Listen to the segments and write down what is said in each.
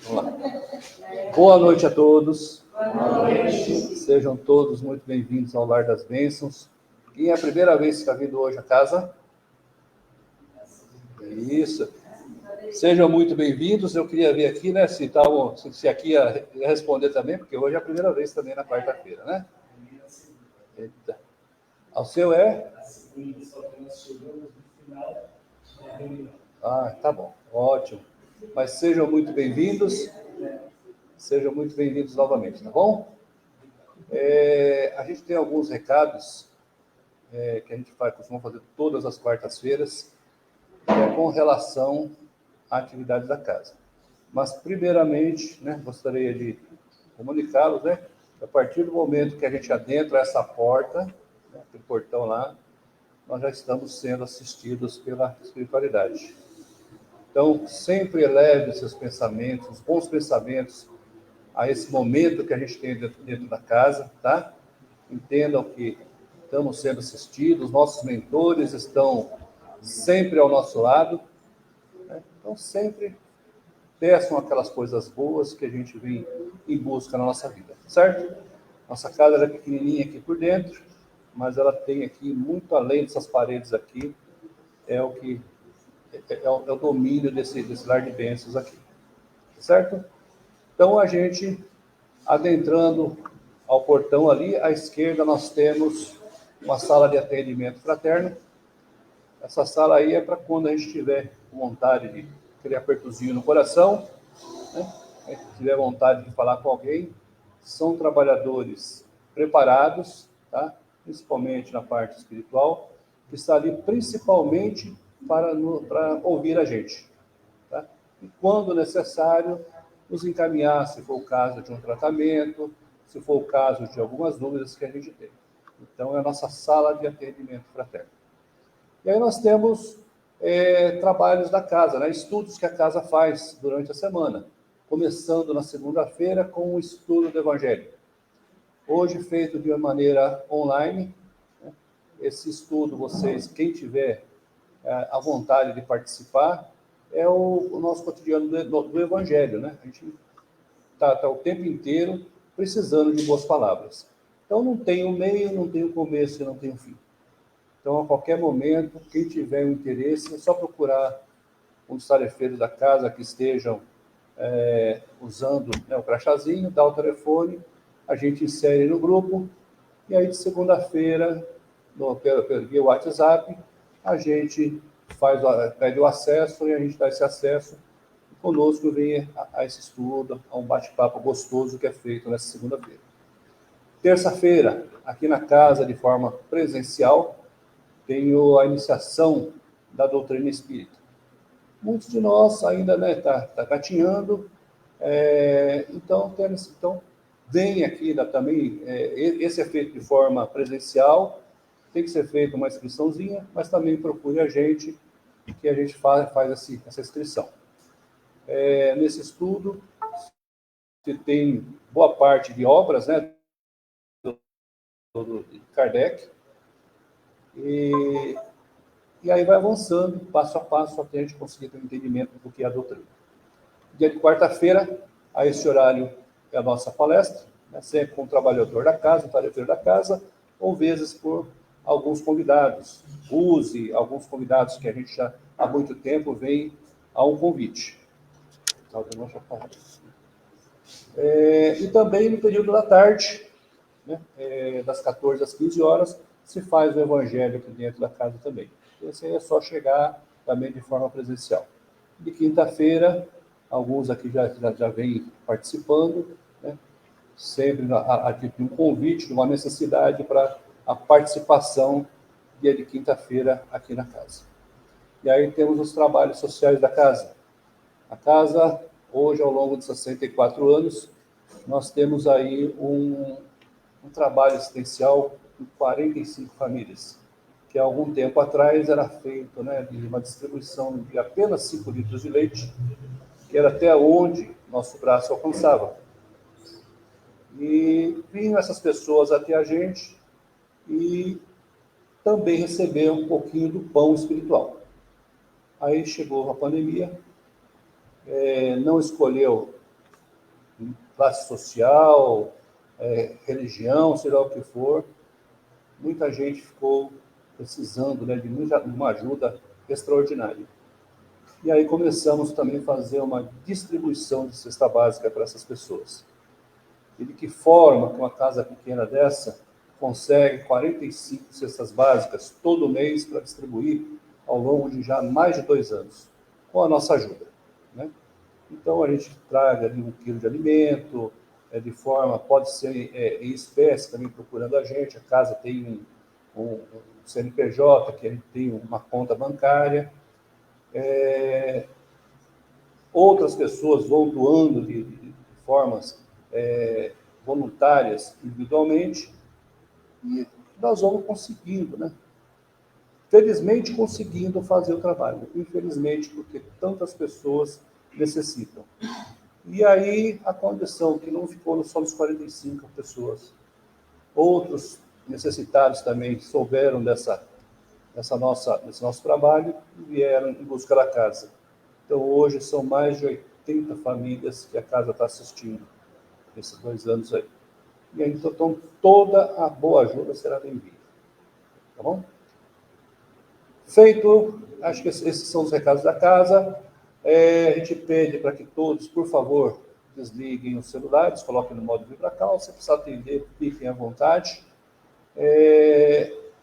Vamos lá. Boa noite a todos. Boa noite. Sejam todos muito bem-vindos ao Lar das Bênçãos. Quem é a primeira vez que está vindo hoje à casa? Isso. Sejam muito bem-vindos. Eu queria ver aqui, né, se aqui ia responder também, porque hoje é a primeira vez também na quarta-feira, né? Eita. Ao seu é? Ah, tá bom. Ótimo. Mas sejam muito bem-vindos. Sejam muito bem-vindos novamente, tá bom? A gente tem alguns recados que a gente costuma fazer todas as quartas-feiras, com relação à atividade da casa. Mas, primeiramente, né, gostaria de comunicá-los, né, que a partir do momento que a gente adentra essa porta, né, aquele portão lá, nós já estamos sendo assistidos pela espiritualidade. Então, sempre eleve os seus pensamentos, os bons pensamentos, a esse momento que a gente tem dentro da casa, tá? Entendam que estamos sendo assistidos, nossos mentores estão sempre ao nosso lado, né? Então, sempre peçam aquelas coisas boas que a gente vem em busca na nossa vida, certo? Nossa casa é pequenininha aqui por dentro, mas ela tem aqui, muito além dessas paredes aqui, é o domínio desse lar de bênçãos aqui, certo? Então, a gente, adentrando ao portão ali, à esquerda nós temos uma sala de atendimento fraterno. Essa sala aí é para quando a gente tiver vontade de aquele apertozinho no coração, né? A gente tiver vontade de falar com alguém. São trabalhadores preparados, tá? Principalmente na parte espiritual, que está ali principalmente para ouvir a gente, tá? E quando necessário, nos encaminhar, se for o caso de um tratamento, se for o caso de algumas dúvidas que a gente tem. Então, é a nossa sala de atendimento fraterno. E aí nós temos trabalhos da casa, né? Estudos que a casa faz durante a semana, começando na segunda-feira com o estudo do Evangelho. Hoje feito de uma maneira online, né? Esse estudo, quem tiver a vontade de participar, é o nosso cotidiano do Evangelho, né? A gente está o tempo inteiro precisando de boas palavras. Então, não tem o meio, não tem o começo e não tem o fim. Então, a qualquer momento, quem tiver um interesse, é só procurar um dos tarefeiros da casa que estejam usando, né, o crachazinho, dá o telefone, a gente insere no grupo, e aí de segunda-feira, via WhatsApp, a gente pede o acesso e a gente dá esse acesso. Conosco vem a esse estudo, a um bate-papo gostoso que é feito nessa segunda-feira. Terça-feira, aqui na casa, de forma presencial, tenho a iniciação da doutrina espírita. Muitos de nós ainda tá gatinhando, então vem aqui também, esse é feito de forma presencial, tem que ser feita uma inscriçãozinha, mas também procure a gente, que a gente faz essa inscrição. Nesse estudo, se tem boa parte de obras, né, do Kardec, e aí vai avançando, passo a passo, até a gente conseguir ter um entendimento do que é a doutrina. Dia de quarta-feira, a esse horário, é a nossa palestra, né, sempre com o trabalhador da casa, o tarefeiro da casa, ou vezes por alguns convidados. Use alguns convidados que a gente já há muito tempo vem a um convite. E também no período da tarde, né, das 14 às 15 horas, se faz o evangelho aqui dentro da casa também. Esse aí é só chegar também de forma presencial. De quinta-feira, alguns aqui já vêm participando, né, sempre de um convite, de uma necessidade para a participação dia de quinta-feira aqui na casa. E aí temos os trabalhos sociais da casa. A casa, hoje, ao longo de 64 anos, nós temos aí um trabalho assistencial com 45 famílias, que há algum tempo atrás era feito, né, de uma distribuição de apenas 5 litros de leite, que era até onde nosso braço alcançava. E vinham essas pessoas até a gente e também receberam um pouquinho do pão espiritual. Aí chegou a pandemia, não escolheu classe social, religião, seja lá o que for. Muita gente ficou precisando, né, de uma ajuda extraordinária. E aí começamos também a fazer uma distribuição de cesta básica para essas pessoas. E de que forma que uma casa pequena dessa consegue 45 cestas básicas todo mês para distribuir ao longo de já mais de 2 anos, com a nossa ajuda, né? Então, a gente traga ali 1 quilo de alimento, de forma, pode ser em espécie também procurando a gente. A casa tem um CNPJ, que a gente tem uma conta bancária. Outras pessoas vão doando de formas voluntárias, individualmente, e nós vamos conseguindo, né? Felizmente, conseguindo fazer o trabalho. Infelizmente, porque tantas pessoas necessitam. E aí, a condição que não ficou só nos 45 pessoas. Outros necessitados também souberam desse nosso trabalho e vieram em busca da casa. Então, hoje, são mais de 80 famílias que a casa está assistindo, nesses 2 anos aí. E aí, então, toda a boa ajuda será bem-vinda. Tá bom? Feito, acho que esses são os recados da casa. A gente pede para que todos, por favor, desliguem os celulares, coloquem no modo vibracal. Se precisar atender, fiquem à vontade.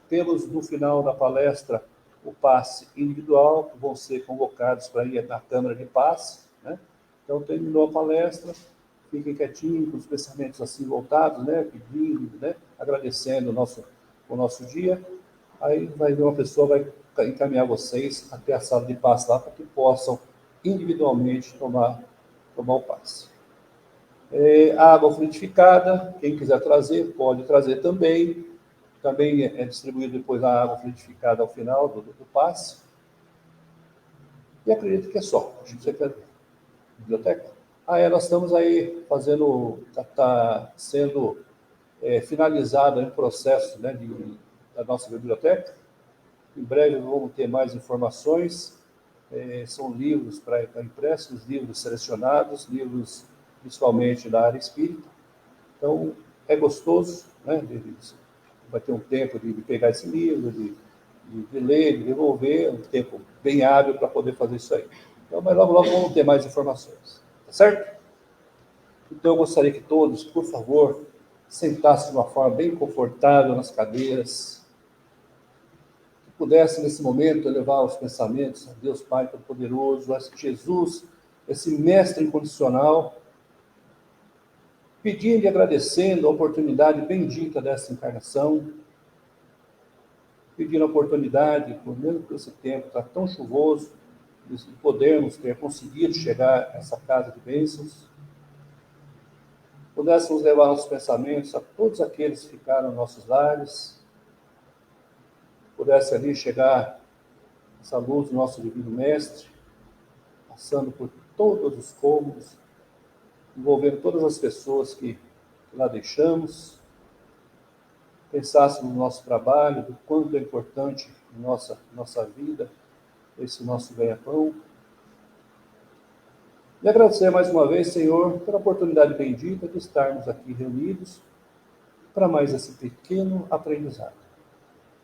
Temos, no final da palestra, o passe individual, vão ser convocados para ir na Câmara de Passe, né? Então, terminou a palestra, fiquem quietinhos, com os pensamentos assim voltados, né? Pedindo, né? Agradecendo o nosso dia. Aí vai vir uma pessoa, vai encaminhar vocês até a sala de passe lá, para que possam individualmente tomar o passe. Água frutificada, quem quiser trazer, pode trazer também. Também é distribuído depois a água frutificada ao final do passe. E acredito que é só. Acho que você quer biblioteca? Nós estamos aí fazendo, está sendo finalizado o processo, né, da nossa biblioteca. Em breve vamos ter mais informações. São livros para impressos, livros selecionados, livros principalmente da área espírita. Então, é gostoso, né? Vai ter um tempo de pegar esse livro, de ler, de devolver, um tempo bem hábil para poder fazer isso aí. Então, mas logo, logo vamos ter mais informações. Tá certo? Então, eu gostaria que todos, por favor, sentassem de uma forma bem confortável nas cadeiras, que pudessem, nesse momento, elevar os pensamentos a Deus Pai Todo-Poderoso, a Jesus, esse mestre incondicional, pedindo e agradecendo a oportunidade bendita dessa encarnação, pedindo a oportunidade, por mesmo que esse tempo está tão chuvoso, de podermos ter conseguido chegar a essa casa de bênçãos, pudéssemos levar nossos pensamentos a todos aqueles que ficaram em nossos lares, pudesse ali chegar essa luz do nosso Divino Mestre, passando por todos os cômodos, envolvendo todas as pessoas que lá deixamos, pensássemos no nosso trabalho, do quanto é importante em nossa vida, esse nosso ganha-pão. E agradecer mais uma vez, Senhor, pela oportunidade bendita de estarmos aqui reunidos para mais esse pequeno aprendizado.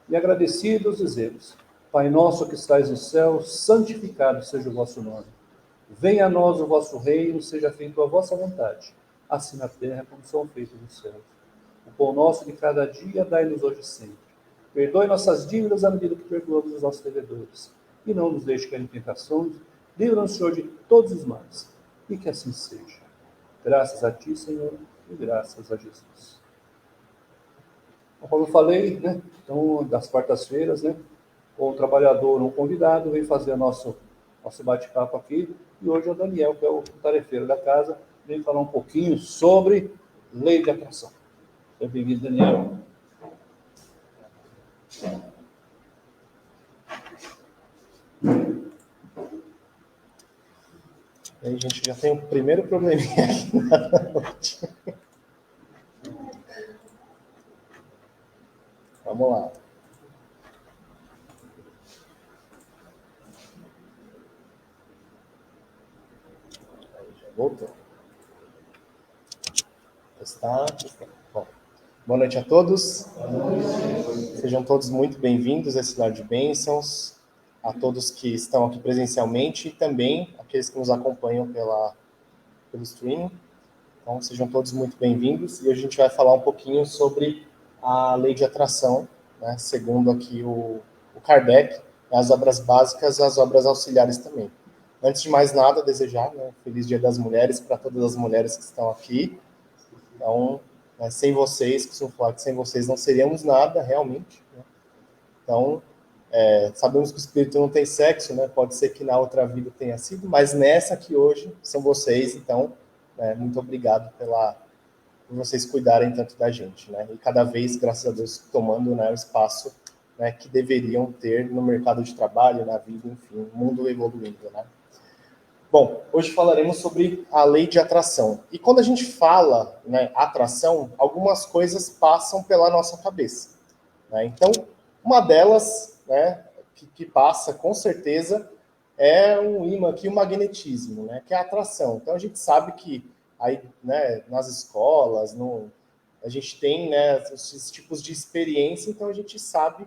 E agradecidos dizemos: Pai nosso que estais no céu, santificado seja o vosso nome. Venha a nós o vosso reino, seja feita a vossa vontade, assim na terra como são feitos nos céus. O pão nosso de cada dia dai-nos hoje sempre. Perdoe nossas dívidas à medida que perdoamos os nossos devedores. E não nos deixe cair em tentações, livra-nos, Senhor, de todos os males. E que assim seja. Graças a Ti, Senhor, e graças a Jesus. Como eu falei, né? Então, das quartas-feiras, né? O trabalhador, um convidado, vem fazer nosso bate-papo aqui. E hoje é o Daniel, que é o tarefeiro da casa, vem falar um pouquinho sobre lei de atração. Seja bem-vindo, Daniel. Aí a gente já tem o primeiro probleminha aqui na noite. Vamos lá. Voltou. Está. Bom. Boa noite a todos. Sejam todos muito bem-vindos a esse Lar de Bênçãos, a todos que estão aqui presencialmente e também aqueles que nos acompanham pelo streaming. Então, sejam todos muito bem-vindos. E hoje a gente vai falar um pouquinho sobre a lei de atração, né? Segundo aqui o Kardec, as obras básicas, as obras auxiliares também. Antes de mais nada, desejar, né, Feliz Dia das Mulheres para todas as mulheres que estão aqui. Então, né, sem vocês, costumo falar que sem vocês não seríamos nada, realmente. Né? Então, sabemos que o espírito não tem sexo, né? Pode ser que na outra vida tenha sido, mas nessa aqui hoje são vocês, então, muito obrigado por vocês cuidarem tanto da gente, né? E cada vez, graças a Deus, tomando, né, o espaço, né, que deveriam ter no mercado de trabalho, na vida, enfim, o mundo evoluindo, né? Bom, hoje falaremos sobre a lei de atração. E quando a gente fala, né, atração, algumas coisas passam pela nossa cabeça, né? Então, uma delas, né, que passa com certeza é um imã aqui, o magnetismo, né, que é a atração. Então, a gente sabe que aí, né, nas escolas, a gente tem, né, esses tipos de experiência, então a gente sabe,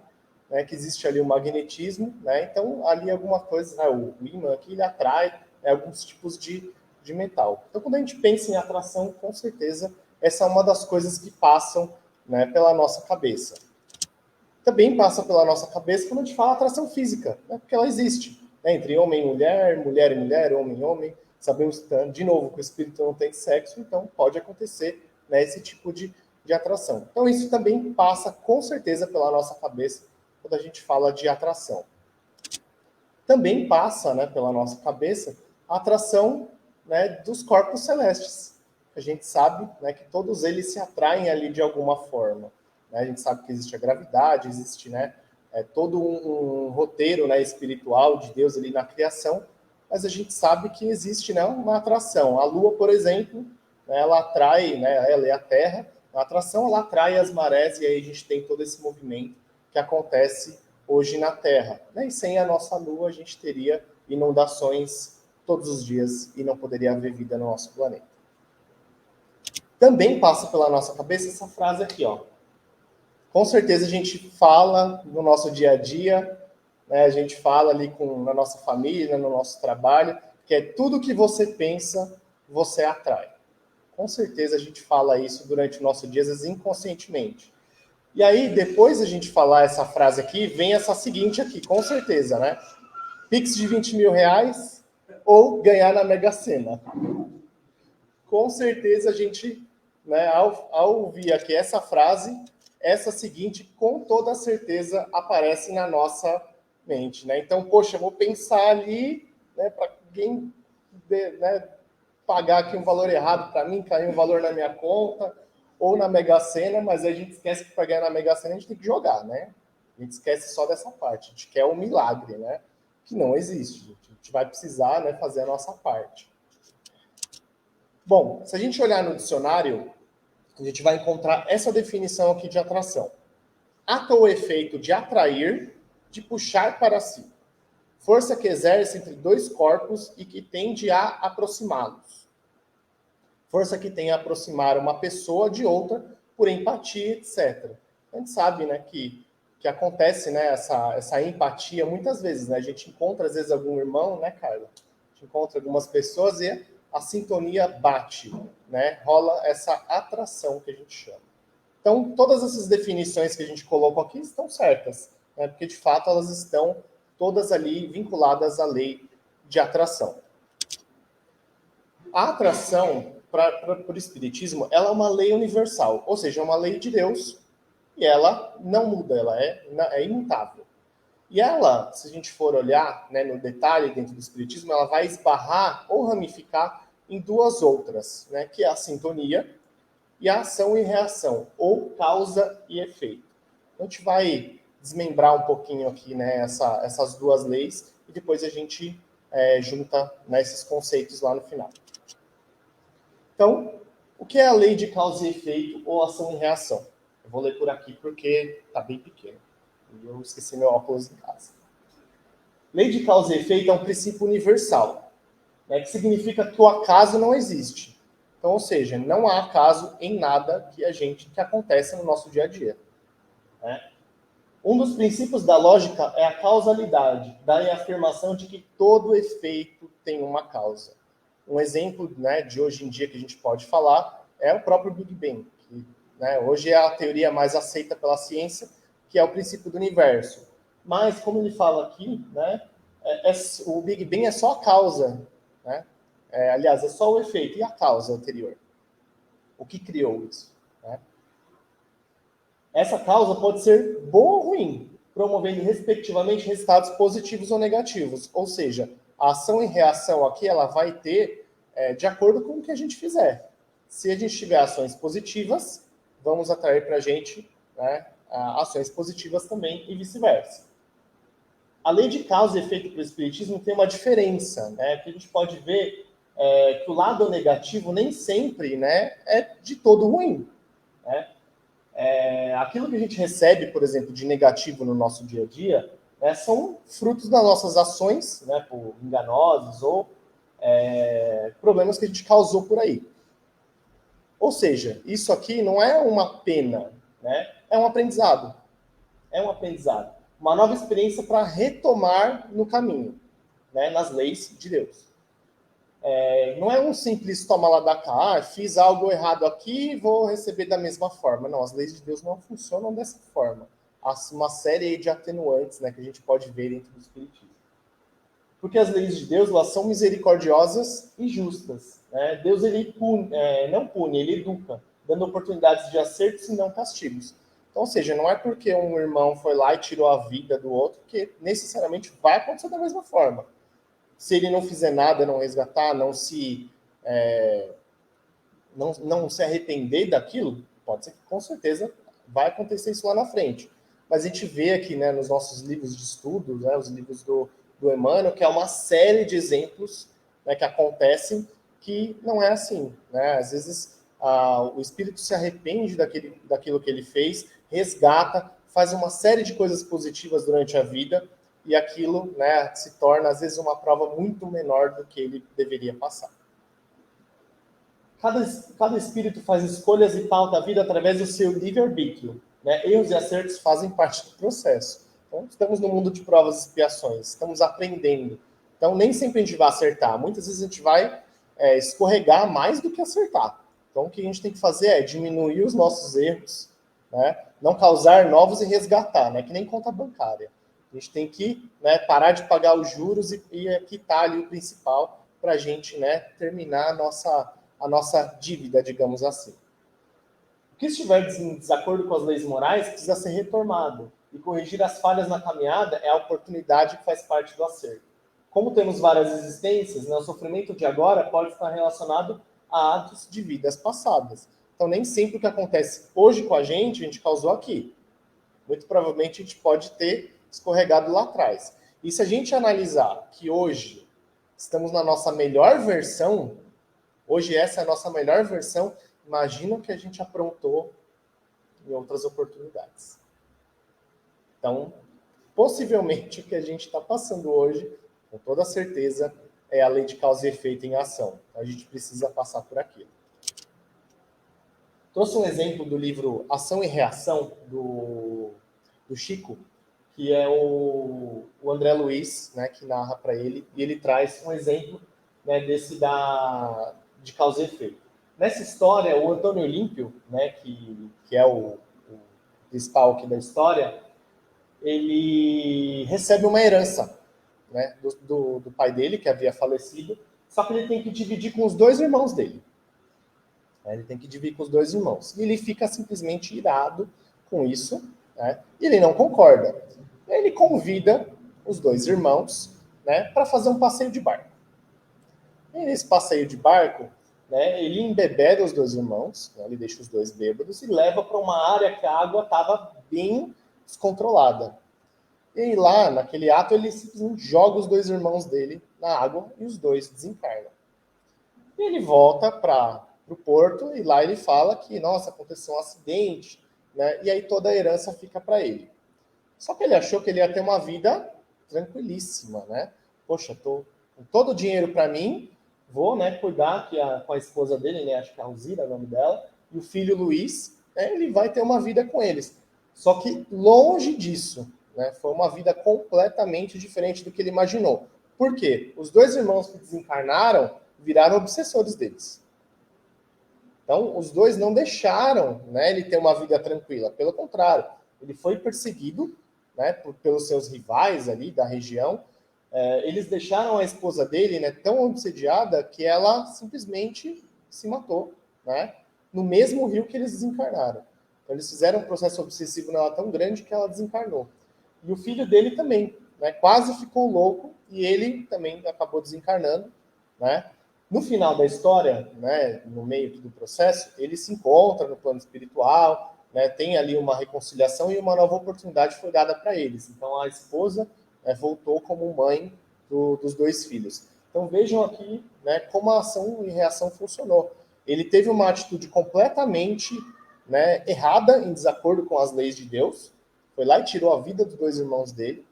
né, que existe ali o magnetismo, né? Então, ali alguma coisa, né, o imã aqui, ele atrai, né, alguns tipos de metal. Então, quando a gente pensa em atração, com certeza, essa é uma das coisas que passam, né, pela nossa cabeça. Também passa pela nossa cabeça quando a gente fala atração física, né, porque ela existe, né, entre homem e mulher, mulher e mulher, homem e homem. Sabemos, de novo, que o espírito não tem sexo, então pode acontecer, né, esse tipo de atração. Então, isso também passa, com certeza, pela nossa cabeça quando a gente fala de atração. Também passa, né, pela nossa cabeça a atração, né, dos corpos celestes. A gente sabe, né, que todos eles se atraem ali de alguma forma. Né? A gente sabe que existe a gravidade, existe, né, todo um roteiro, né, espiritual de Deus ali na criação, mas a gente sabe que existe, né, uma atração. A Lua, por exemplo, né, ela atrai, né, ela e a Terra, a atração ela atrai as marés e aí a gente tem todo esse movimento que acontece hoje na Terra. Né? E sem a nossa Lua, a gente teria inundações todos os dias e não poderia haver vida no nosso planeta. Também passa pela nossa cabeça essa frase aqui, ó. Com certeza a gente fala no nosso dia a dia, né? A gente fala ali na nossa família, no nosso trabalho, que é tudo que você pensa, você atrai. Com certeza a gente fala isso durante o nosso dia, às vezes inconscientemente. E aí, depois de a gente falar essa frase aqui, vem essa seguinte aqui, com certeza, né? Pix de 20 mil reais ou ganhar na Mega Sena. Com certeza a gente, né, ao ouvir aqui essa frase, essa seguinte, com toda certeza, aparece na nossa mente, né? Então, poxa, eu vou pensar ali, né, para alguém, né, pagar aqui um valor errado para mim, cair um valor na minha conta, ou na Mega Sena, mas a gente esquece que para ganhar na Mega Sena a gente tem que jogar, né? A gente esquece só dessa parte, a gente quer um milagre, né? Que não existe, gente. A gente vai precisar, né, fazer a nossa parte. Bom, se a gente olhar no dicionário, a gente vai encontrar essa definição aqui de atração. Ato ou efeito de atrair, de puxar para si. Força que exerce entre dois corpos e que tende a aproximá-los. Força que tem a aproximar uma pessoa de outra por empatia, etc. A gente sabe, né, que acontece, né, essa empatia muitas vezes, né? A gente encontra, às vezes, algum irmão, né, Carla? A gente encontra algumas pessoas e a sintonia bate, né? Rola essa atração que a gente chama. Então, todas essas definições que a gente colocou aqui estão certas, né? Porque, de fato, elas estão todas ali vinculadas à lei de atração. A atração, para o Espiritismo, ela é uma lei universal, ou seja, é uma lei de Deus e ela não muda, ela é imutável. E ela, se a gente for olhar, né, no detalhe dentro do Espiritismo, ela vai esbarrar ou ramificar em duas outras, né, que é a sintonia e a ação e reação, ou causa e efeito. Então, a gente vai desmembrar um pouquinho aqui, né, essas duas leis e depois a gente junta, né, esses conceitos lá no final. Então, o que é a lei de causa e efeito ou ação e reação? Eu vou ler por aqui porque está bem pequeno. E eu esqueci meu óculos em casa. Lei de causa e efeito é um princípio universal. né, que significa que o acaso não existe. Então, ou seja, não há acaso em nada que acontece no nosso dia a dia. Né? Um dos princípios da lógica é a causalidade, daí a afirmação de que todo efeito tem uma causa. Um exemplo, né, de hoje em dia que a gente pode falar é o próprio Big Bang, que, né, hoje é a teoria mais aceita pela ciência, que é o princípio do universo. Mas, como ele fala aqui, né, o Big Bang é só a causa, né? Aliás, é só o efeito e a causa anterior. O que criou isso? Né? Essa causa pode ser boa ou ruim, promovendo respectivamente resultados positivos ou negativos. Ou seja, a ação e reação aqui ela vai ter de acordo com o que a gente fizer. Se a gente tiver ações positivas, vamos atrair para a gente, né, ações positivas também e vice-versa. A lei de causa e efeito para o espiritismo tem uma diferença, né, que a gente pode ver que o lado negativo nem sempre, né, é de todo ruim. Né? Aquilo que a gente recebe, por exemplo, de negativo no nosso dia a dia, né, são frutos das nossas ações, né, por enganosas ou problemas que a gente causou por aí. Ou seja, isso aqui não é uma pena, né, é um aprendizado. É um aprendizado. Uma nova experiência para retomar no caminho, né, nas leis de Deus. Não é um simples toma lá da cá, fiz algo errado aqui e vou receber da mesma forma. Não, as leis de Deus não funcionam dessa forma. Há uma série de atenuantes, né, que a gente pode ver dentro do Espiritismo. Porque as leis de Deus elas são misericordiosas e justas. Né? Deus ele não pune, ele educa, dando oportunidades de acertos e não castigos. Então, ou seja, não é porque um irmão foi lá e tirou a vida do outro que necessariamente vai acontecer da mesma forma. Se ele não fizer nada, não resgatar, não se arrepender daquilo, pode ser que com certeza vai acontecer isso lá na frente. Mas a gente vê aqui, né, nos nossos livros de estudo, né, os livros do Emmanuel, que é uma série de exemplos, né, que acontecem que não é assim. Né? Às vezes o espírito se arrepende daquilo que ele fez, resgata, faz uma série de coisas positivas durante a vida e aquilo, né, se torna, às vezes, uma prova muito menor do que ele deveria passar. Cada espírito faz escolhas e pauta a vida através do seu livre-arbítrio. Né? Erros e acertos fazem parte do processo. Então, estamos no mundo de provas e expiações, estamos aprendendo. Então, nem sempre a gente vai acertar. Muitas vezes a gente vai escorregar mais do que acertar. Então, o que a gente tem que fazer é diminuir os nossos erros, né? Não causar novos e resgatar, né? Que nem conta bancária. A gente tem que, né, parar de pagar os juros e quitar ali o principal para a gente, né, terminar a nossa dívida, digamos assim. O que estiver em desacordo com as leis morais precisa ser retomado. E corrigir as falhas na caminhada é a oportunidade que faz parte do acerto. Como temos várias existências, né, o sofrimento de agora pode estar relacionado a atos de vidas passadas. Então, nem sempre o que acontece hoje com a gente causou aqui. Muito provavelmente a gente pode ter escorregado lá atrás. E se a gente analisar que hoje estamos na nossa melhor versão, hoje essa é a nossa melhor versão, imagina o que a gente aprontou em outras oportunidades. Então, possivelmente o que a gente está passando hoje, com toda certeza, é a lei de causa e efeito em ação. A gente precisa passar por aquilo. Trouxe um exemplo do livro Ação e Reação, do Chico, que é o André Luiz, né, que narra para ele, e ele traz um exemplo, né, de causa e efeito. Nessa história, o Antônio Olímpio, né, que é o principal aqui da história, ele recebe uma herança, né, do pai dele, que havia falecido, só que ele tem que dividir com os dois irmãos dele. Ele tem que dividir com os dois irmãos. E ele fica simplesmente irado com isso, né, e ele não concorda. Ele convida os dois irmãos, né, para fazer um passeio de barco. E nesse passeio de barco, né, ele embebeda os dois irmãos, né, ele deixa os dois bêbados e leva para uma área que a água estava bem descontrolada. E lá, naquele ato, ele simplesmente joga os dois irmãos dele na água e os dois desencarnam. E ele volta para o porto e lá ele fala que, nossa, aconteceu um acidente, né, e aí toda a herança fica para ele. Só que ele achou que ele ia ter uma vida tranquilíssima, né? Poxa, tô com todo o dinheiro para mim, vou, né, cuidar aqui com a esposa dele, né, acho que é a Alzira, é o nome dela, e o filho Luiz, né, ele vai ter uma vida com eles. Só que longe disso, né, foi uma vida completamente diferente do que ele imaginou. Por quê? Os dois irmãos que desencarnaram viraram obsessores deles. Então, os dois não deixaram, né, ele ter uma vida tranquila. Pelo contrário, ele foi perseguido, né, pelos seus rivais ali da região. Eles deixaram a esposa dele, né, tão obsediada que ela simplesmente se matou, né, no mesmo rio que eles desencarnaram. Então, eles fizeram um processo obsessivo nela tão grande que ela desencarnou. E o filho dele também, né, quase ficou louco e ele também acabou desencarnando, né. No final da história, né, no meio do processo, ele se encontra no plano espiritual, né, tem ali uma reconciliação e uma nova oportunidade foi dada para eles. Então, a esposa, né, voltou como mãe dos dois filhos. Então, vejam aqui, né, como a ação e reação funcionou. Ele teve uma atitude completamente, né, errada, em desacordo com as leis de Deus, foi lá e tirou a vida dos dois irmãos dele,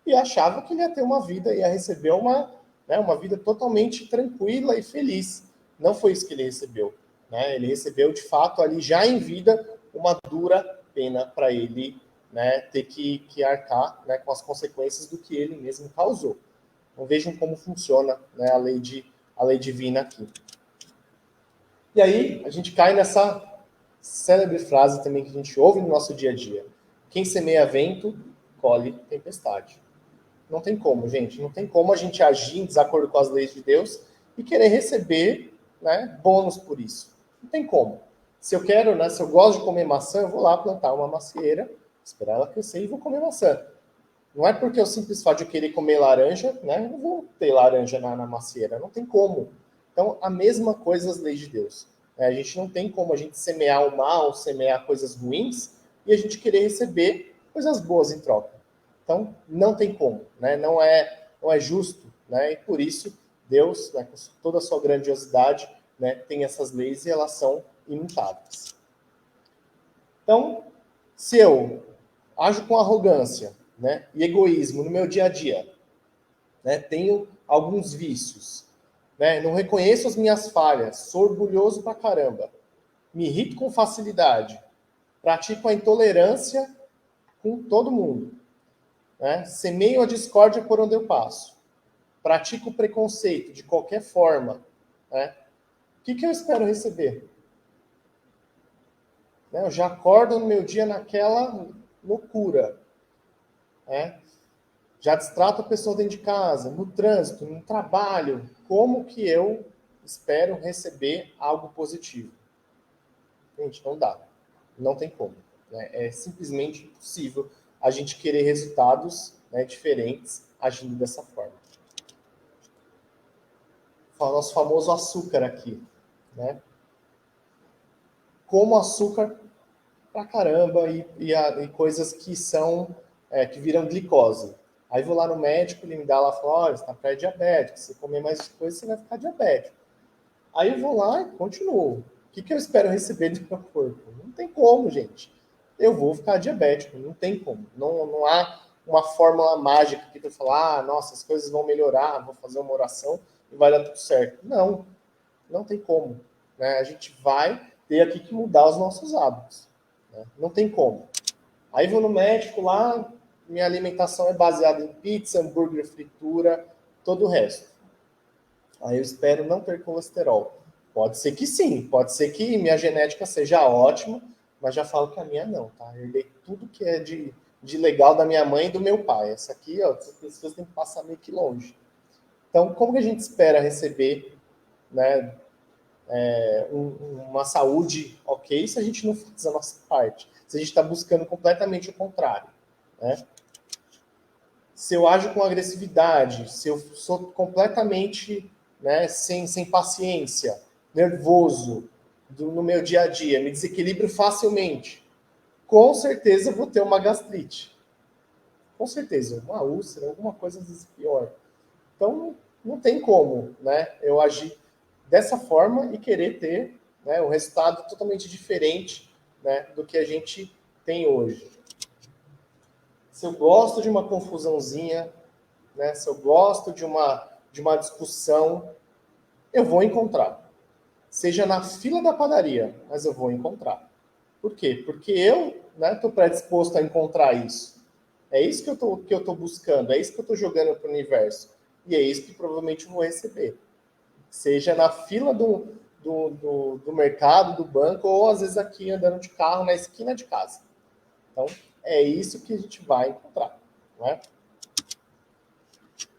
e achava que ele ia ter uma vida, ia receber uma vida totalmente tranquila e feliz. Não foi isso que ele recebeu. Né? Ele recebeu, de fato, ali já em vida, uma dura pena para ele, né, ter que arcar, né, com as consequências do que ele mesmo causou. Então vejam como funciona, né, a lei divina aqui. E aí a gente cai nessa célebre frase também que a gente ouve no nosso dia a dia. Quem semeia vento, colhe tempestade. Não tem como, gente. Não tem como a gente agir em desacordo com as leis de Deus e querer receber, né, bônus por isso. Não tem como. Se eu quero, né, se eu gosto de comer maçã, eu vou lá plantar uma macieira, esperar ela crescer e vou comer maçã. Não é porque eu simples fato de eu querer comer laranja, né, eu não vou ter laranja na macieira. Não tem como. Então, a mesma coisa as leis de Deus. A gente não tem como a gente semear o mal, semear coisas ruins e a gente querer receber coisas boas em troca. Então, não tem como, né? Não é justo, né? E por isso, Deus, né, com toda a sua grandiosidade, né, tem essas leis e elas são imutáveis. Então, se eu ajo com arrogância, né, e egoísmo no meu dia a dia, né, tenho alguns vícios, né, não reconheço as minhas falhas, sou orgulhoso pra caramba, me irrito com facilidade, pratico a intolerância com todo mundo, né? Semeio a discórdia por onde eu passo. Pratico o preconceito de qualquer forma. Né? O que eu espero receber? Né? Eu já acordo no meu dia naquela loucura. Né? Já distrato a pessoa dentro de casa, no trânsito, no trabalho. Como que eu espero receber algo positivo? Gente, não dá. Não tem como. Né? É simplesmente impossível a gente querer resultados, né, diferentes agindo dessa forma. O nosso famoso açúcar aqui, né? Como açúcar pra caramba e coisas que são, que viram glicose. Aí vou lá no médico, ele me dá lá, fala, olha, você tá pré-diabético, se comer mais coisas, você vai ficar diabético. Aí eu vou lá e continuo. O que eu espero receber do meu corpo? Não tem como, gente. Eu vou ficar diabético, não tem como. Não há uma fórmula mágica que tu falar, nossa, as coisas vão melhorar, vou fazer uma oração e vai dar tudo certo. Não tem como. Né? A gente vai ter aqui que mudar os nossos hábitos. Né? Não tem como. Aí vou no médico lá, minha alimentação é baseada em pizza, hambúrguer, fritura, todo o resto. Aí eu espero não ter colesterol. Pode ser que sim, pode ser que minha genética seja ótima, mas já falo que a minha não, tá? Eu herdei tudo que é de legal da minha mãe e do meu pai. Essa aqui, ó, essas pessoas têm que passar meio que longe. Então, como que a gente espera receber, né, uma saúde ok se a gente não faz a nossa parte? Se a gente está buscando completamente o contrário, né? Se eu ajo com agressividade, se eu sou completamente, né, sem paciência, nervoso no meu dia a dia, me desequilibro facilmente, com certeza eu vou ter uma gastrite. Com certeza, uma úlcera, alguma coisa pior. Então, não tem como, né, eu agir dessa forma e querer ter, né, um resultado totalmente diferente, né, do que a gente tem hoje. Se eu gosto de uma confusãozinha, né, se eu gosto de uma discussão, eu vou encontrar. Seja na fila da padaria, mas eu vou encontrar. Por quê? Porque eu estou predisposto a encontrar isso. É isso que eu tô buscando, é isso que eu estou jogando para o universo. E é isso que provavelmente eu vou receber. Seja na fila do mercado, do banco, ou às vezes aqui andando de carro na esquina de casa. Então, é isso que a gente vai encontrar. Não é?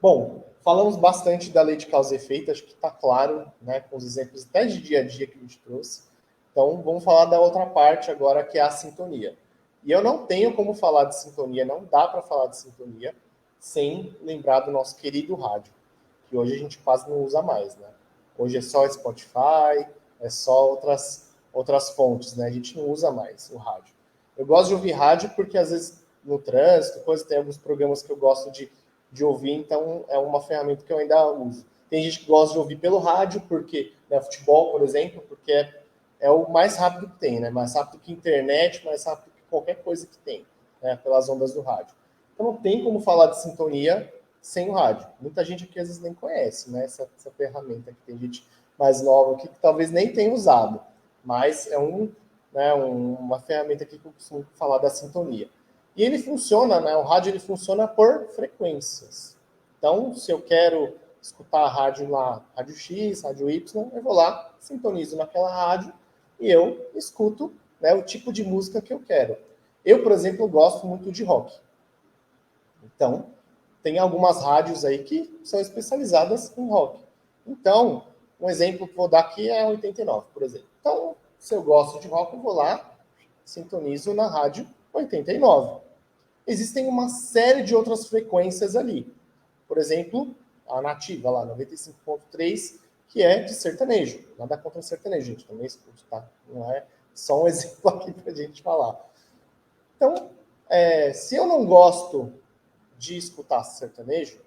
Bom, falamos bastante da lei de causa e efeito, acho que está claro, né, com os exemplos até de dia a dia que a gente trouxe. Então, vamos falar da outra parte agora, que é a sintonia. E eu não tenho como falar de sintonia, não dá para falar de sintonia, sem lembrar do nosso querido rádio, que hoje a gente quase não usa mais, né? Hoje é só Spotify, é só outras fontes, né? A gente não usa mais o rádio. Eu gosto de ouvir rádio porque, às vezes, no trânsito, tem alguns programas que eu gosto de ouvir, então é uma ferramenta que eu ainda uso. Tem gente que gosta de ouvir pelo rádio, porque, né, futebol, por exemplo, porque é o mais rápido que tem, né? Mais rápido que internet, mais rápido que qualquer coisa que tem, né? Pelas ondas do rádio. Então não tem como falar de sintonia sem o rádio. Muita gente aqui às vezes nem conhece, né? Essa ferramenta que tem gente mais nova aqui que talvez nem tenha usado, mas é uma ferramenta aqui que eu costumo falar da sintonia. E ele funciona, né? O rádio ele funciona por frequências. Então, se eu quero escutar a rádio lá, rádio X, rádio Y, eu vou lá, sintonizo naquela rádio e eu escuto, né, o tipo de música que eu quero. Eu, por exemplo, gosto muito de rock. Então, tem algumas rádios aí que são especializadas em rock. Então, um exemplo que vou dar aqui é a 89, por exemplo. Então, se eu gosto de rock, eu vou lá, sintonizo na rádio 89. Existem uma série de outras frequências ali. Por exemplo, a nativa lá, 95.3, que é de sertanejo. Nada contra sertanejo, gente, também escuto, tá? Não é só um exemplo aqui pra gente falar. Então, se eu não gosto de escutar sertanejo,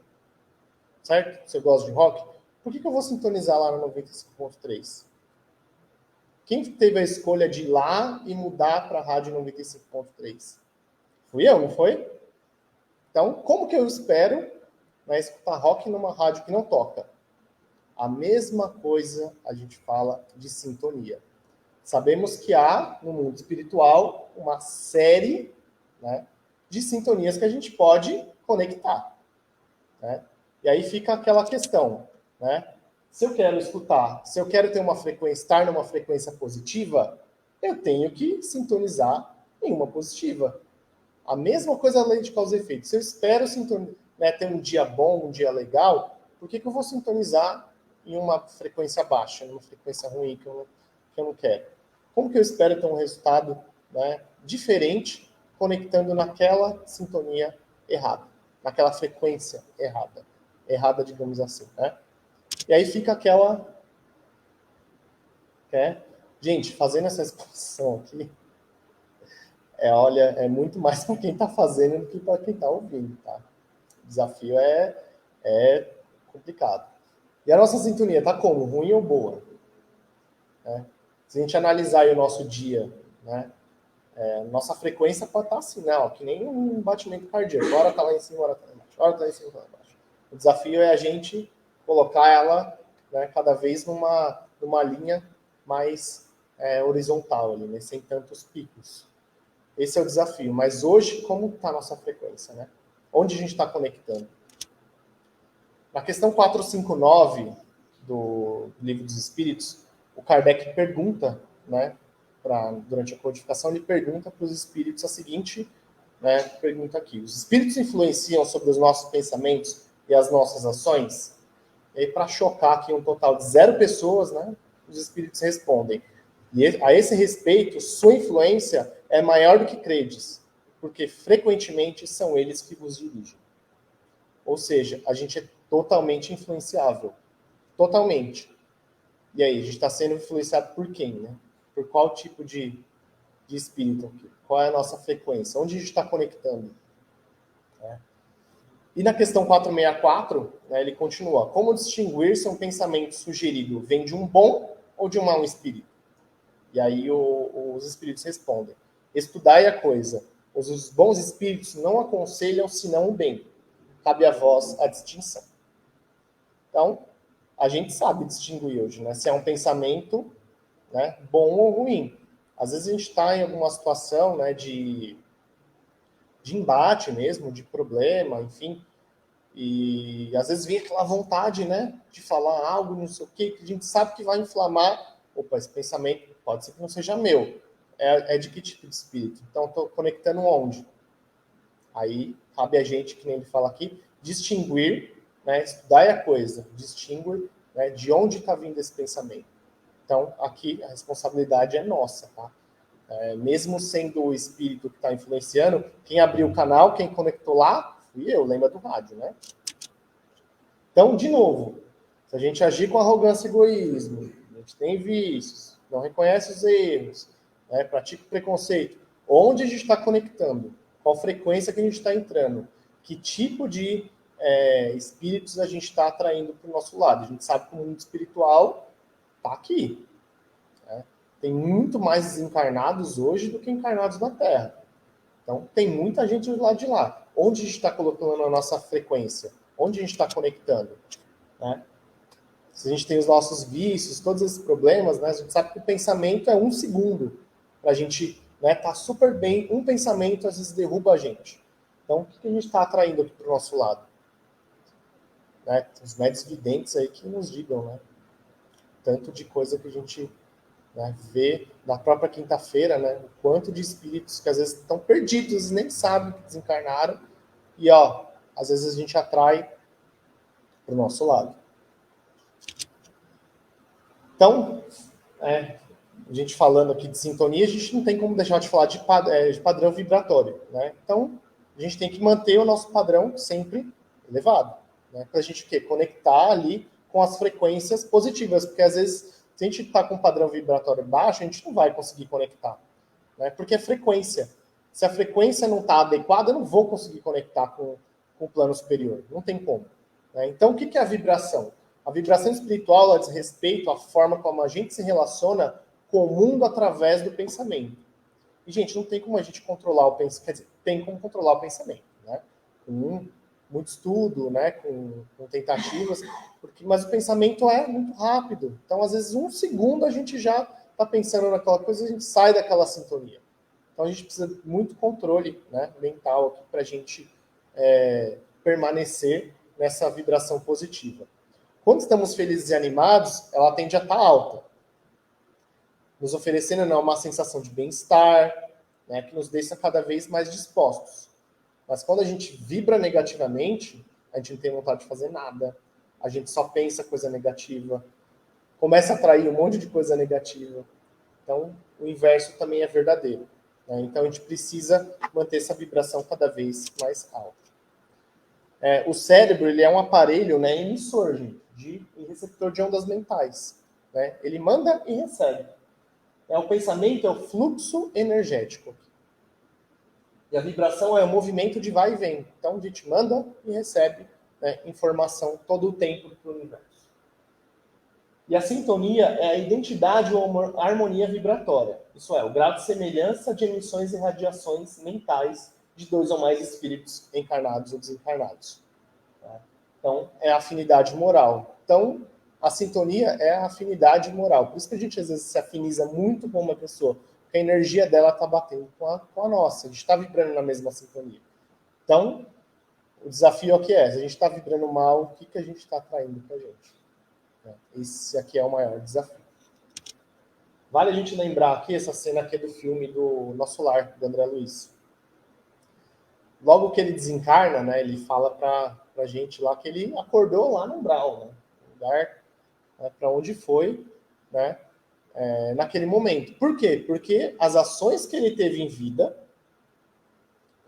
certo? Se eu gosto de rock, por que eu vou sintonizar lá no 95.3? Quem teve a escolha de ir lá e mudar para a rádio 95.3? Fui eu, não foi? Então, como que eu espero, né, escutar rock numa rádio que não toca? A mesma coisa a gente fala de sintonia. Sabemos que há, no mundo espiritual, uma série, né, de sintonias que a gente pode conectar. Né? E aí fica aquela questão, né? Se eu quero escutar, se eu quero ter uma frequência, estar numa frequência positiva, eu tenho que sintonizar em uma positiva. A mesma coisa além de causa e efeito. Se eu espero ter um dia bom, um dia legal, por que eu vou sintonizar em uma frequência baixa, numa frequência ruim que eu não quero? Como que eu espero ter um resultado, né, diferente conectando naquela sintonia errada, naquela frequência errada, digamos assim, né? E aí fica aquela... Gente, fazendo essa exposição aqui, olha, é muito mais para quem está fazendo do que para quem está ouvindo, tá? O desafio é complicado. E a nossa sintonia está como? Ruim ou boa? Né? Se a gente analisar aí o nosso dia, né? Nossa frequência pode estar assim, né? Ó, que nem um batimento cardíaco. Hora está lá em cima, hora está lá embaixo. Hora está lá em cima, hora está lá embaixo. O desafio é a gente colocar ela, né, cada vez numa linha mais horizontal, ali, né, sem tantos picos. Esse é o desafio. Mas hoje, como está a nossa frequência? Né? Onde a gente está conectando? Na questão 459 do Livro dos Espíritos, o Kardec pergunta, né, durante a codificação, ele pergunta para os espíritos a seguinte, né, pergunta aqui: os espíritos influenciam sobre os nossos pensamentos e as nossas ações? E aí, para chocar aqui um total de 0 pessoas, né, os espíritos respondem: e a esse respeito, sua influência é maior do que credes, porque frequentemente são eles que vos dirigem. Ou seja, a gente é totalmente influenciável. Totalmente. E aí, a gente está sendo influenciado por quem, né? Por qual tipo de espírito aqui? Qual é a nossa frequência? Onde a gente está conectando? Né? E na questão 464, né, ele continua: como distinguir se um pensamento sugerido vem de um bom ou de um mau espírito? E aí os espíritos respondem: estudai a coisa. Os bons espíritos não aconselham senão o bem. Cabe a vós a distinção. Então, a gente sabe distinguir hoje, né? Se é um pensamento, né, bom ou ruim. Às vezes a gente está em alguma situação, né, de embate mesmo, de problema, enfim, e às vezes vem aquela vontade, né, de falar algo, não sei o quê, que a gente sabe que vai inflamar. Opa, esse pensamento pode ser que não seja meu. É de que tipo de espírito? Então, estou conectando onde? Aí, cabe a gente, que nem ele fala aqui, distinguir, né, estudar é a coisa, distinguir, né, de onde está vindo esse pensamento. Então, aqui, a responsabilidade é nossa, tá? Mesmo sendo o espírito que está influenciando, quem abriu o canal, quem conectou lá, fui eu, lembra do rádio, né? Então, de novo, se a gente agir com arrogância e egoísmo, a gente tem vícios, não reconhece os erros, né, pratica o preconceito, onde a gente está conectando? Qual frequência que a gente está entrando? Que tipo de espíritos a gente está atraindo para o nosso lado? A gente sabe que o mundo espiritual está aqui. Né? Tem muito mais desencarnados hoje do que encarnados na Terra. Então, tem muita gente do lado de lá. Onde a gente está colocando a nossa frequência? Onde a gente está conectando? Né? Se a gente tem os nossos vícios, todos esses problemas, né, a gente sabe que o pensamento é 1 segundo. Para a gente, né, tá super bem, um pensamento às vezes derruba a gente. Então, o que a gente está atraindo aqui para o nosso lado? Né, os médios videntes aí que nos digam, né? Tanto de coisa que a gente, né, vê na própria quinta-feira, né? O quanto de espíritos que às vezes estão perdidos, nem sabem que desencarnaram. E, ó, às vezes a gente atrai para o nosso lado. Então, a gente falando aqui de sintonia, a gente não tem como deixar de falar de padrão vibratório, né? Então, a gente tem que manter o nosso padrão sempre elevado, né? Para a gente o quê? Conectar ali com as frequências positivas, porque às vezes, se a gente está com um padrão vibratório baixo, a gente não vai conseguir conectar, né? Porque é frequência. Se a frequência não está adequada, eu não vou conseguir conectar com o plano superior. Não tem como. Né? Então, o que é a vibração? A vibração espiritual ela diz respeito à forma como a gente se relaciona com o mundo através do pensamento. E, gente, não tem como a gente controlar o pensamento. Quer dizer, tem como controlar o pensamento, né? Com muito estudo, né? Com tentativas. Mas o pensamento é muito rápido. Então, às vezes, 1 segundo a gente já está pensando naquela coisa e a gente sai daquela sintonia. Então, a gente precisa de muito controle, né, mental para a gente permanecer nessa vibração positiva. Quando estamos felizes e animados, ela tende a estar alta, nos oferecendo uma sensação de bem-estar, né, que nos deixa cada vez mais dispostos. Mas quando a gente vibra negativamente, a gente não tem vontade de fazer nada, a gente só pensa coisa negativa, começa a atrair um monte de coisa negativa. Então, o inverso também é verdadeiro. Né? Então, a gente precisa manter essa vibração cada vez mais alta. O cérebro ele é um aparelho, né, emissor, gente, e receptor de ondas mentais. Né? Ele manda e recebe. O pensamento é o fluxo energético. E a vibração é o movimento de vai e vem. Então, a gente manda e recebe, né, informação todo o tempo para o universo. E a sintonia é a identidade ou harmonia vibratória. Isso é, o grau de semelhança de emissões e radiações mentais de 2 ou mais espíritos encarnados ou desencarnados. Então, é a afinidade moral. Então, a sintonia é a afinidade moral. Por isso que a gente, às vezes, se afiniza muito com uma pessoa, porque a energia dela está batendo com a nossa. A gente está vibrando na mesma sintonia. Então, o desafio é o que é? Se a gente está vibrando mal, o que a gente está atraindo para a gente? Esse aqui é o maior desafio. Vale a gente lembrar aqui, essa cena aqui é do filme do Nosso Lar, do André Luiz. Logo que ele desencarna, né, ele fala pra gente lá que ele acordou lá no umbral, né, no lugar, né, para onde foi, né, naquele momento. Por quê? Porque as ações que ele teve em vida,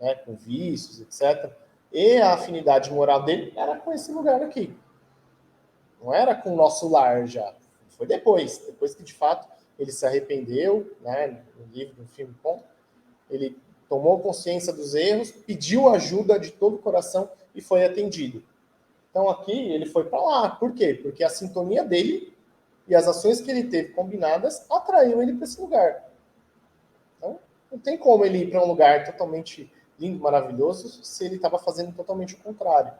né, com vícios, etc., e a afinidade moral dele era com esse lugar aqui. Não era com o Nosso Lar já. Foi depois que de fato ele se arrependeu, né, no livro, no filme, ele tomou consciência dos erros, pediu ajuda de todo o coração e foi atendido. Então aqui ele foi para lá. Por quê? Porque a sintonia dele e as ações que ele teve combinadas atraiu ele para esse lugar. Então não tem como ele ir para um lugar totalmente lindo, maravilhoso, se ele estava fazendo totalmente o contrário.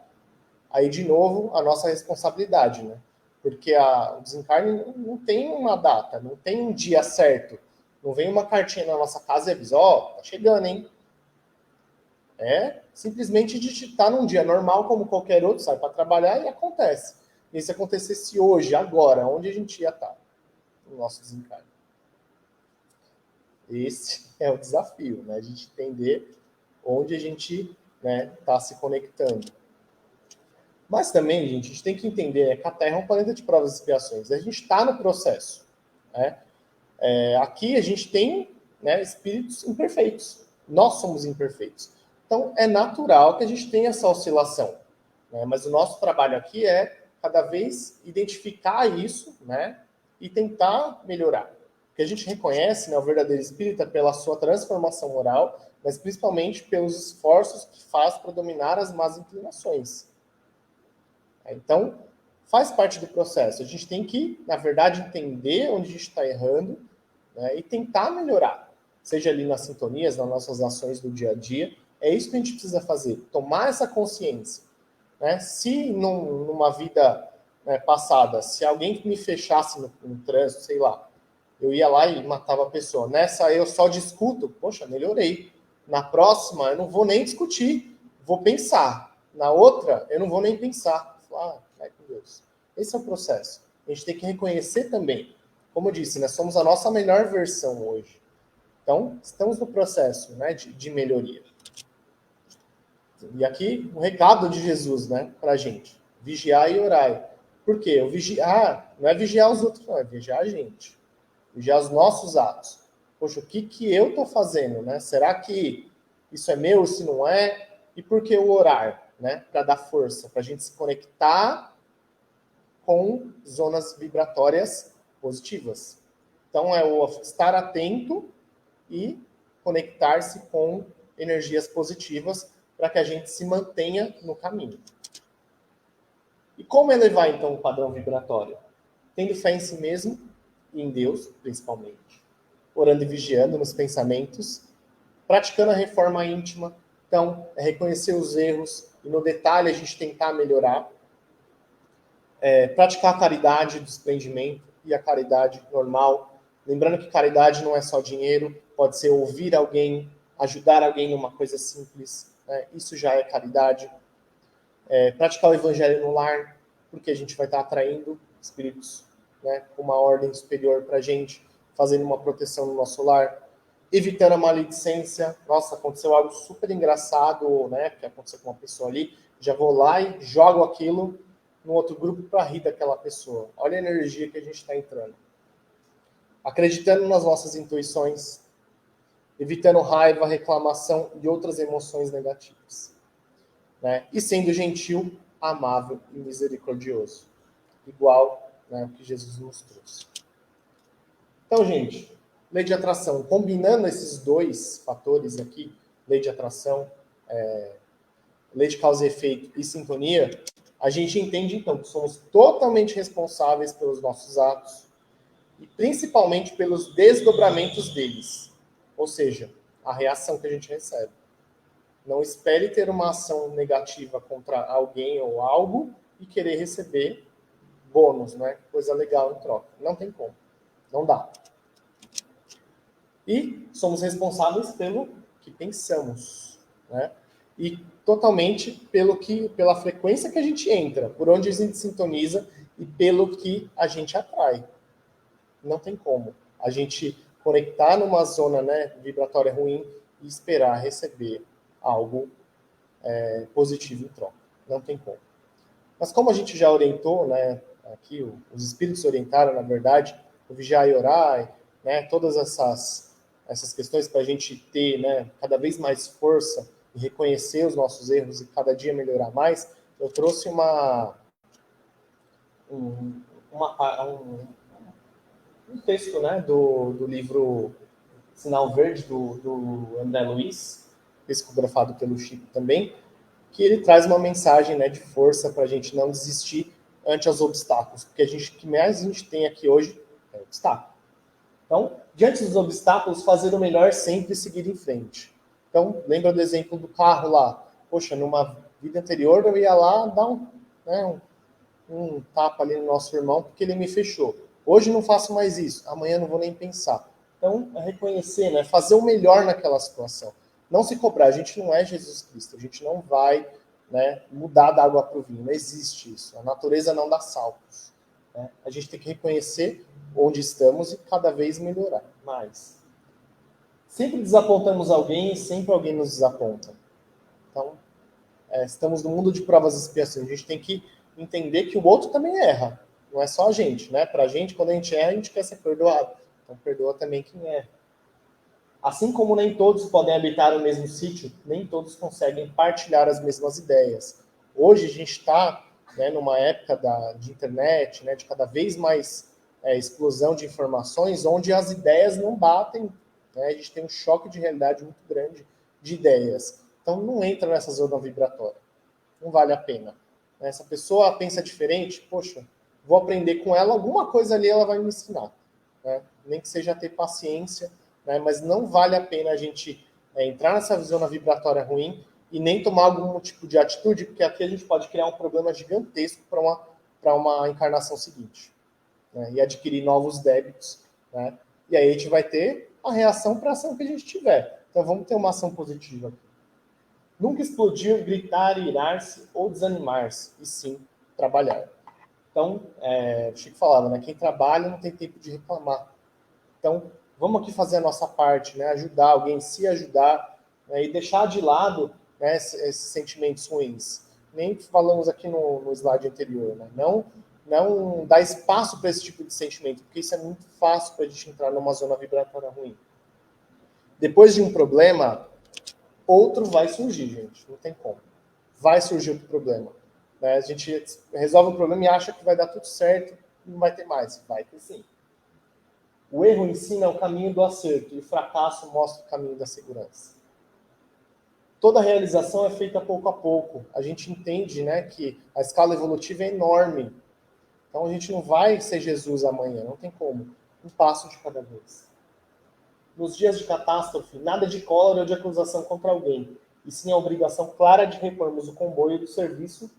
Aí, de novo, a nossa responsabilidade, né? Porque o desencarne não tem uma data, não tem um dia certo. Não vem uma cartinha na nossa casa e avisa, tá chegando, hein? Simplesmente de estar num dia normal, como qualquer outro, sai para trabalhar e acontece. E se acontecesse hoje, agora, onde a gente ia estar? No nosso desencarne. Esse é o desafio, né? A gente entender onde a gente está se conectando. Mas também, gente, a gente tem que entender que a Terra é um planeta de provas e expiações. A gente está no processo. Né? Aqui a gente tem espíritos imperfeitos. Nós somos imperfeitos. Então, é natural que a gente tenha essa oscilação. Né? Mas o nosso trabalho aqui é, cada vez, identificar isso, né? E tentar melhorar. Porque a gente reconhece, o verdadeiro espírita pela sua transformação moral, mas principalmente pelos esforços que faz para dominar as más inclinações. Então, faz parte do processo. A gente tem que, na verdade, entender onde a gente está errando, né, e tentar melhorar. Seja ali nas sintonias, nas nossas ações do dia a dia. É isso que a gente precisa fazer. Tomar essa consciência. Né? Se numa vida passada, se alguém me fechasse no trânsito, sei lá, eu ia lá e matava a pessoa. Nessa eu só discuto, poxa, melhorei. Na próxima eu não vou nem discutir, vou pensar. Na outra eu não vou nem pensar. Vai com Deus. Esse é o processo. A gente tem que reconhecer também. Como eu disse, somos a nossa melhor versão hoje. Então, estamos no processo de melhoria. E aqui, o recado de Jesus para a gente. Vigiar e orai. Por quê? O vigiar não é vigiar os outros, não. É vigiar a gente. Vigiar os nossos atos. Poxa, o que eu estou fazendo? Será que isso é meu, se não é? E por que o orar? Para dar força, para a gente se conectar com zonas vibratórias positivas. Então, é o estar atento e conectar-se com energias positivas para que a gente se mantenha no caminho. E como elevar, então, o padrão vibratório? Tendo fé em si mesmo e em Deus, principalmente. Orando e vigiando nos pensamentos. Praticando a reforma íntima. Então, é reconhecer os erros e, no detalhe, a gente tentar melhorar. Praticar a caridade, o desprendimento e a caridade normal. Lembrando que caridade não é só dinheiro, pode ser ouvir alguém, ajudar alguém numa coisa simples. Isso já é caridade. Praticar o evangelho no lar, porque a gente vai estar atraindo espíritos com uma ordem superior para a gente, fazendo uma proteção no nosso lar. Evitando a maledicência. Nossa, aconteceu algo super engraçado, que aconteceu com uma pessoa ali. Já vou lá e jogo aquilo no outro grupo para rir daquela pessoa. Olha a energia que a gente está entrando. Acreditando nas nossas intuições, evitando raiva, reclamação e outras emoções negativas. E sendo gentil, amável e misericordioso. Igual o que Jesus nos trouxe. Então, gente, lei de atração. Combinando esses dois fatores aqui, lei de atração, lei de causa e efeito e sintonia, a gente entende, então, que somos totalmente responsáveis pelos nossos atos e principalmente pelos desdobramentos deles. Ou seja, a reação que a gente recebe. Não espere ter uma ação negativa contra alguém ou algo e querer receber bônus, coisa legal em troca. Não tem como. Não dá. E somos responsáveis pelo que pensamos. E totalmente pela frequência que a gente entra, por onde a gente sintoniza e pelo que a gente atrai. Não tem como a gente conectar numa zona vibratória ruim e esperar receber algo positivo em troca. Não tem como. Mas como a gente já orientou, aqui os espíritos orientaram, na verdade, o vigiar e orar, todas essas questões para a gente ter cada vez mais força e reconhecer os nossos erros e cada dia melhorar mais, eu trouxe um texto do livro Sinal Verde, do André Luiz, psicografado pelo Chico também, que ele traz uma mensagem de força para a gente não desistir ante os obstáculos, porque o que mais a gente tem aqui hoje é obstáculo. Então, diante dos obstáculos, fazer o melhor sempre e seguir em frente. Então, lembra do exemplo do carro lá. Poxa, numa vida anterior eu ia lá dar um um tapa ali no nosso irmão porque ele me fechou. Hoje não faço mais isso, amanhã não vou nem pensar. Então, é reconhecer, né? Fazer o melhor naquela situação. Não se cobrar. A gente não é Jesus Cristo. A gente não vai, né, mudar da água para o vinho. Não existe isso. A natureza não dá saltos. Né? A gente tem que reconhecer onde estamos e cada vez melhorar mais. Sempre desapontamos alguém e sempre alguém nos desaponta. Então, estamos no mundo de provas e expiações. A gente tem que entender que o outro também erra. Não é só a gente, né? Pra gente, quando a gente erra, a gente quer ser perdoado. Então, perdoa também quem erra. Assim como nem todos podem habitar o mesmo sítio, nem todos conseguem partilhar as mesmas ideias. Hoje a gente está, né, numa época de internet, né, de cada vez mais explosão de informações, onde as ideias não batem. Né? A gente tem um choque de realidade muito grande de ideias. Então não entra nessa zona vibratória. Não vale a pena. Essa pessoa pensa diferente, poxa, vou aprender com ela, alguma coisa ali ela vai me ensinar. Né? Nem que seja ter paciência, né? Mas não vale a pena a gente entrar nessa zona vibratória ruim e nem tomar algum tipo de atitude, porque aqui a gente pode criar um problema gigantesco para uma encarnação seguinte. Né? E adquirir novos débitos. Né? E aí a gente vai ter a reação para a ação que a gente tiver. Então vamos ter uma ação positiva aqui. Nunca explodir, gritar, irar-se ou desanimar-se, e sim trabalhar. Então, o Chico falava, né? Quem trabalha não tem tempo de reclamar. Então, vamos aqui fazer a nossa parte, né? Ajudar alguém, se ajudar, né? E deixar de lado, né, esses sentimentos ruins. Nem falamos aqui no slide anterior, né? Não dar espaço para esse tipo de sentimento, porque isso é muito fácil para a gente entrar numa zona vibratória ruim. Depois de um problema, outro vai surgir, gente. Não tem como. Vai surgir outro problema. Né? A gente resolve o problema e acha que vai dar tudo certo, não vai ter mais. Vai ter sim. O erro ensina o caminho do acerto e o fracasso mostra o caminho da segurança. Toda realização é feita pouco a pouco. A gente entende, né, que a escala evolutiva é enorme. Então a gente não vai ser Jesus amanhã, não tem como. Um passo de cada vez. Nos dias de catástrofe, nada de cólera ou de acusação contra alguém, e sim a obrigação clara de repormos o comboio do serviço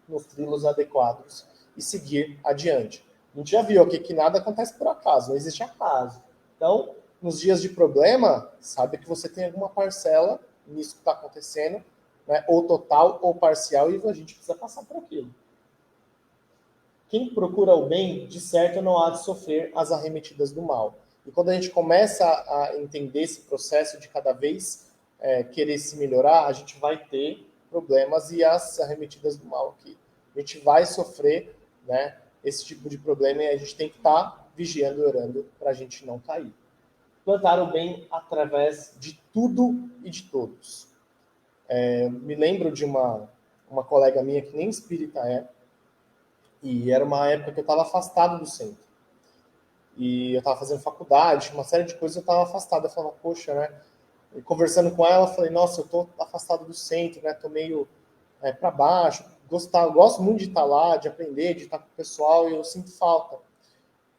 nos trilhos adequados e seguir adiante. A gente já viu aqui que nada acontece por acaso, não existe acaso. Então, nos dias de problema, sabe que você tem alguma parcela nisso que está acontecendo, né? Ou total ou parcial, e a gente precisa passar por aquilo. Quem procura o bem, de certo não há de sofrer as arremetidas do mal. E quando a gente começa a entender esse processo de cada vez querer se melhorar, a gente vai ter problemas e as arremetidas do mal aqui. A gente vai sofrer, né, esse tipo de problema e a gente tem que estar vigiando e orando para a gente não cair. Plantar o bem através de tudo e de todos. Me lembro de uma colega minha que nem espírita é, e era uma época que eu estava afastado do centro. E eu estava fazendo faculdade, uma série de coisas eu estava afastado. Eu falava, poxa, né? E conversando com ela, eu falei, nossa, eu estou afastado do centro, né? Estou meio para baixo. Gosto muito de estar lá, de aprender, de estar com o pessoal, e eu sinto falta.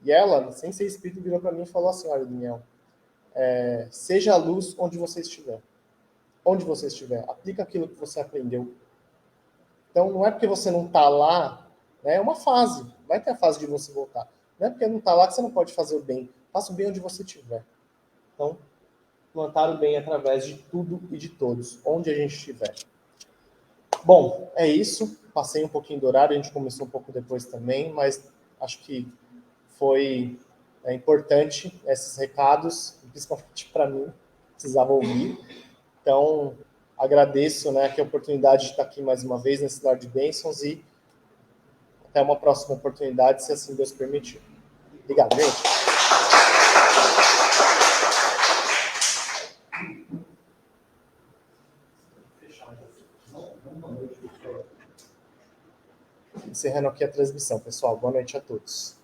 E ela, sem ser espírito, virou para mim e falou assim, olha, Daniel, seja a luz onde você estiver. Onde você estiver. Aplica aquilo que você aprendeu. Então, não é porque você não está lá, né? É uma fase. Vai ter a fase de você voltar. Não é porque não está lá que você não pode fazer o bem. Faça o bem onde você estiver. Então, plantar o bem através de tudo e de todos, onde a gente estiver. Bom, é isso. Passei um pouquinho do horário, a gente começou um pouco depois também, mas acho que foi importante esses recados, principalmente para mim, precisava ouvir. Então, agradeço, né, a oportunidade de estar aqui mais uma vez nesse Lar de Bênçãos e até uma próxima oportunidade, se assim Deus permitir. Obrigado, gente. Encerrando aqui a transmissão, pessoal. Boa noite a todos.